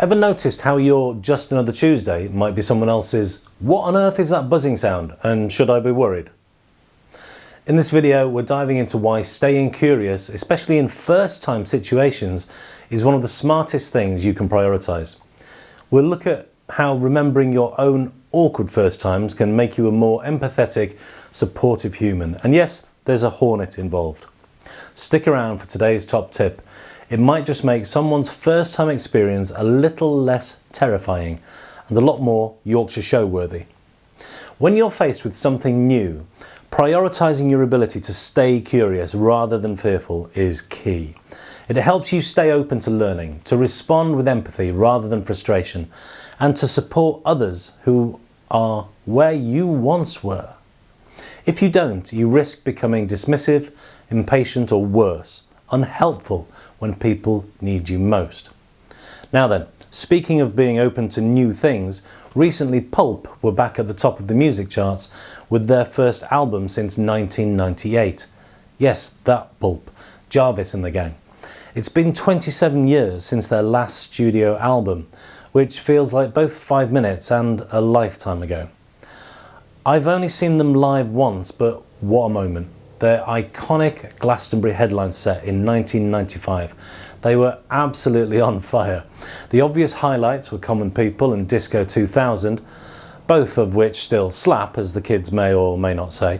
Ever noticed how your just another Tuesday might be someone else's "what on earth is that buzzing sound, and should I be worried?" In this video we're diving into why staying curious, especially in first time situations, is one of the smartest things you can prioritise. We'll look at how remembering your own awkward first times can make you a more empathetic, supportive human. And yes, there's a hornet involved. Stick around for today's top tip. It might just make someone's first time experience a little less terrifying and a lot more Yorkshire show worthy. When you're faced with something new, prioritising your ability to stay curious rather than fearful is key. It helps you stay open to learning, to respond with empathy rather than frustration, and to support others who are where you once were. If you don't, you risk becoming dismissive, impatient, or worse, unhelpful when people need you most. Now then, speaking of being open to new things, recently Pulp were back at the top of the music charts with their first album since 1998. Yes, that Pulp, Jarvis and the gang. It's been 27 years since their last studio album, which feels like both 5 minutes and a lifetime ago. I've only seen them live once, but what a moment. Their iconic Glastonbury headline set in 1995. They were absolutely on fire. The obvious highlights were Common People and Disco 2000, both of which still slap, as the kids may or may not say.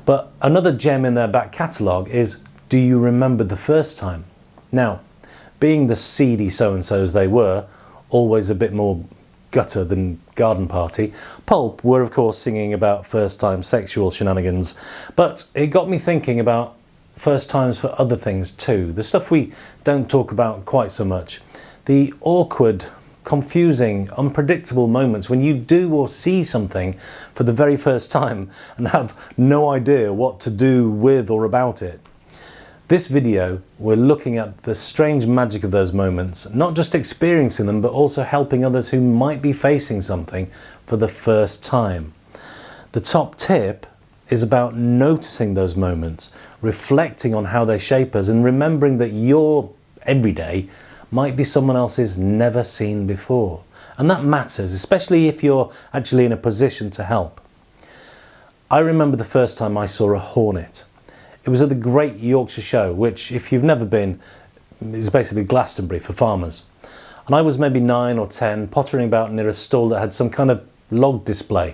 But another gem in their back catalogue is Do You Remember the First Time? Now, being the seedy so-and-sos they were, always a bit more gutter than garden party, Pulp were of course singing about first-time sexual shenanigans, but it got me thinking about first times for other things too, the stuff we don't talk about quite so much, the awkward, confusing, unpredictable moments when you do or see something for the very first time and have no idea what to do with or about it. This video, we're looking at the strange magic of those moments, not just experiencing them, but also helping others who might be facing something for the first time. The top tip is about noticing those moments, reflecting on how they shape us, and remembering that your everyday might be someone else's never seen before. And that matters, especially if you're actually in a position to help. I remember the first time I saw a hornet. It was at the Great Yorkshire Show, which, if you've never been, is basically Glastonbury for farmers. And I was maybe 9 or 10, pottering about near a stall that had some kind of log display.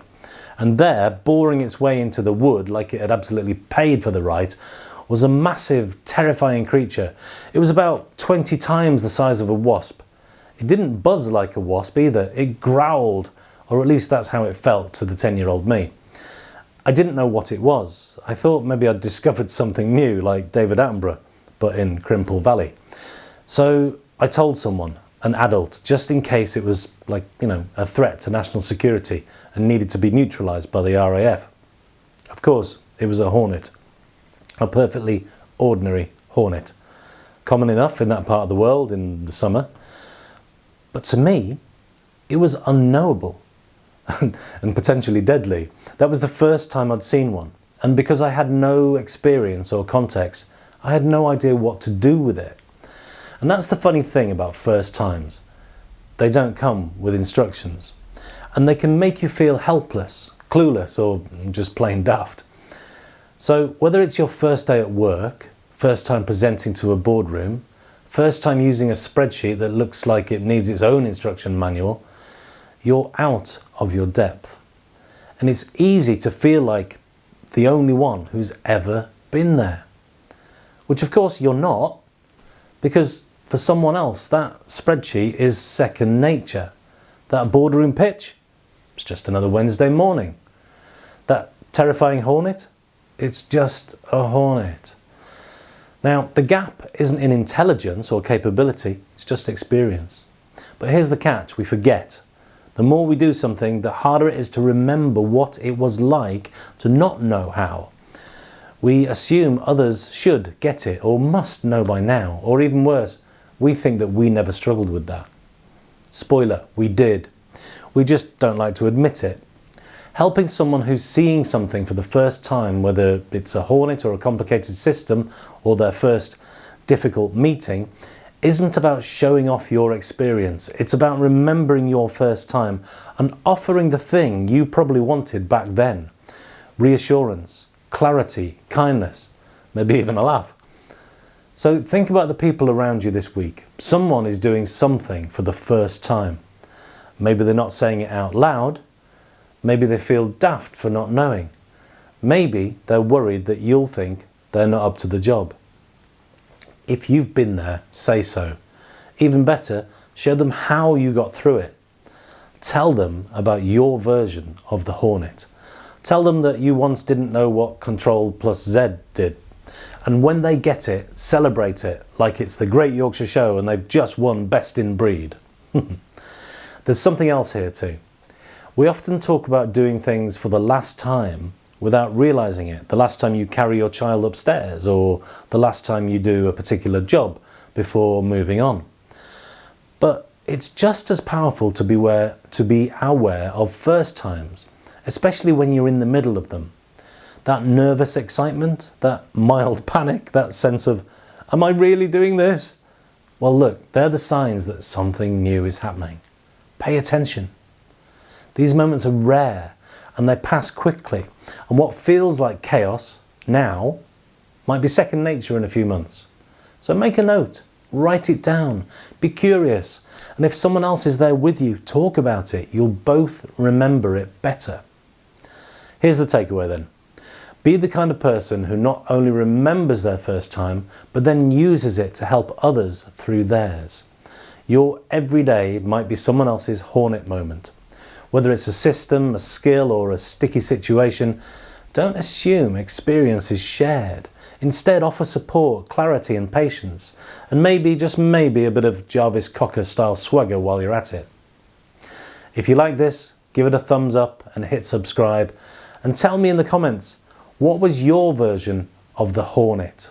And there, boring its way into the wood like it had absolutely paid for the right, was a massive, terrifying creature. It was about 20 times the size of a wasp. It didn't buzz like a wasp either, it growled, or at least that's how it felt to the 10-year-old me. I didn't know what it was. I thought maybe I'd discovered something new, like David Attenborough, but in Crimple Valley. So I told someone, an adult, just in case it was like, a threat to national security and needed to be neutralised by the RAF. Of course, it was a hornet. A perfectly ordinary hornet. Common enough in that part of the world in the summer. But to me, it was unknowable. And potentially deadly. That was the first time I'd seen one, and because I had no experience or context, I had no idea what to do with it. And that's the funny thing about first times. They don't come with instructions, and they can make you feel helpless, clueless, or just plain daft. So whether it's your first day at work, first time presenting to a boardroom, first time using a spreadsheet that looks like it needs its own instruction manual, you're out of your depth. And it's easy to feel like the only one who's ever been there. Which of course you're not, because for someone else that spreadsheet is second nature. That boardroom pitch, it's just another Wednesday morning. That terrifying hornet, it's just a hornet. Now, the gap isn't in intelligence or capability, it's just experience. But here's the catch, we forget. The more we do something, the harder it is to remember what it was like to not know how. We assume others should get it or must know by now, or even worse, we think that we never struggled with that. Spoiler, we did. We just don't like to admit it. Helping someone who's seeing something for the first time, whether it's a hornet or a complicated system or their first difficult meeting, isn't about showing off your experience. It's about remembering your first time and offering the thing you probably wanted back then. Reassurance, clarity, kindness, maybe even a laugh. So think about the people around you this week. Someone is doing something for the first time. Maybe they're not saying it out loud. Maybe they feel daft for not knowing. Maybe they're worried that you'll think they're not up to the job. If you've been there, say so. Even better, show them how you got through it. Tell them about your version of the Hornet. Tell them that you once didn't know what Control plus Z did. And when they get it, celebrate it like it's the Great Yorkshire Show and they've just won Best in Breed. There's something else here too. We often talk about doing things for the last time without realising it. The last time you carry your child upstairs, or the last time you do a particular job before moving on. But it's just as powerful to be aware of first times, especially when you're in the middle of them. That nervous excitement, that mild panic, that sense of, am I really doing this? Well, look, they're the signs that something new is happening. Pay attention. These moments are rare and they pass quickly. And what feels like chaos now might be second nature in a few months. So make a note, write it down, be curious. And if someone else is there with you, talk about it. You'll both remember it better. Here's the takeaway then. Be the kind of person who not only remembers their first time, but then uses it to help others through theirs. Your everyday might be someone else's Hornet moment. Whether it's a system, a skill, or a sticky situation, don't assume experience is shared. Instead, offer support, clarity, and patience, and maybe, just maybe, a bit of Jarvis Cocker style swagger while you're at it. If you like this, give it a thumbs up and hit subscribe, and tell me in the comments, what was your version of the Hornet?